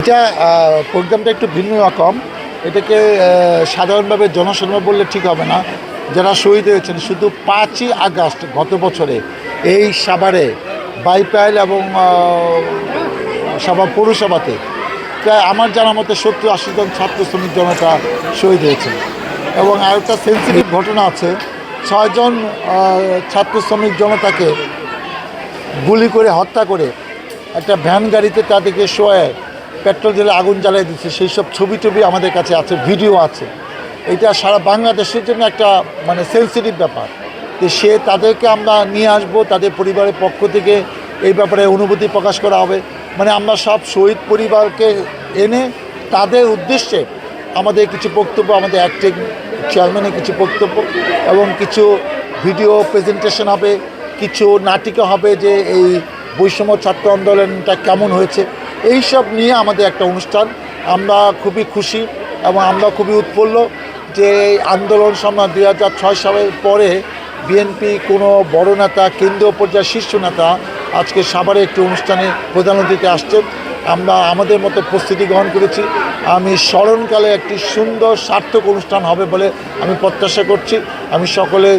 এটা প্রোগ্রামটা একটু ভিন্ন রকম। এটাকে সাধারণভাবে জনসংযোগ বললে ঠিক হবে না। যারা শহীদ হয়েছেন শুধু 5ই আগস্ট গত বছরে এই সাভারে বাইপাইল এবং সাভার পৌরসভাতে প্রায় আমার জানার মতে 70-80 জন ছাত্র শ্রমিক জনতা শহীদ হয়েছেন। এবং আরেকটা সেন্সিটিভ ঘটনা আছে, 6 জন ছাত্র শ্রমিক জনতাকে গুলি করে হত্যা করে একটা ভ্যান গাড়িতে তাদেরকে শোয়ে পেট্রোল ঢেলে আগুন জ্বালিয়ে দিচ্ছে। সেই সব ছবি টবি আমাদের কাছে আছে, ভিডিও আছে। এটা সারা বাংলাদেশের জন্য একটা সেন্সিটিভ ব্যাপার। তো তাদেরকে আমরা নিয়ে আসব, তাদের পরিবারের পক্ষ থেকে এই ব্যাপারে অনুভূতি প্রকাশ করা হবে। আমরা সব শহীদ পরিবারকে এনে তাদের উদ্দেশ্যে আমাদের কিছু বক্তব্য, আমাদের অ্যাক্টিং চেয়ারম্যানের কিছু বক্তব্য এবং কিছু ভিডিও প্রেজেন্টেশন হবে, কিছু নাটিকা হবে যে এই বৈষম্য ছাত্র আন্দোলনটা কেমন হয়েছে, এই সব নিয়ে আমাদের একটা অনুষ্ঠান। আমরা খুবই খুশি এবং আমরা খুবই উৎফুল্ল যে এই আন্দোলন সময় 2006 সালের পরে বিএনপি কোনো বড় নেতা, কেন্দ্রীয় পর্যায়ের শীর্ষ নেতা আজকে সাভারে একটি অনুষ্ঠানে প্রধান অতিথিতে আসছেন। আমরা আমাদের মতো প্রস্তুতি গ্রহণ করেছি। আমি স্মরণকালে একটি সুন্দর সার্থক অনুষ্ঠান হবে বলে আমি প্রত্যাশা করছি। আমি সকলের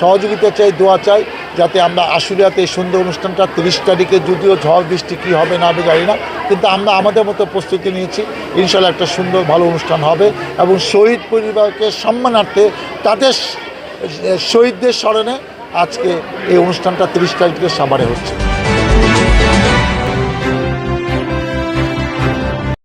সহযোগিতা চাই, দোয়া চাই, যাতে আমরা আশুলিয়াতে এই সুন্দর অনুষ্ঠানটা 30 তারিখে, যদিও ঝড় বৃষ্টি কী হবে না হবে জানি না, কিন্তু আমরা আমাদের মতো প্রস্তুতি নিয়েছি। ইনশাল্লাহ একটা সুন্দর ভালো অনুষ্ঠান হবে এবং শহীদ পরিবারকে সম্মানার্থে তাদের শহীদদের স্মরণে আজকে এই অনুষ্ঠানটা 30 তারিখে সাভারে হচ্ছে।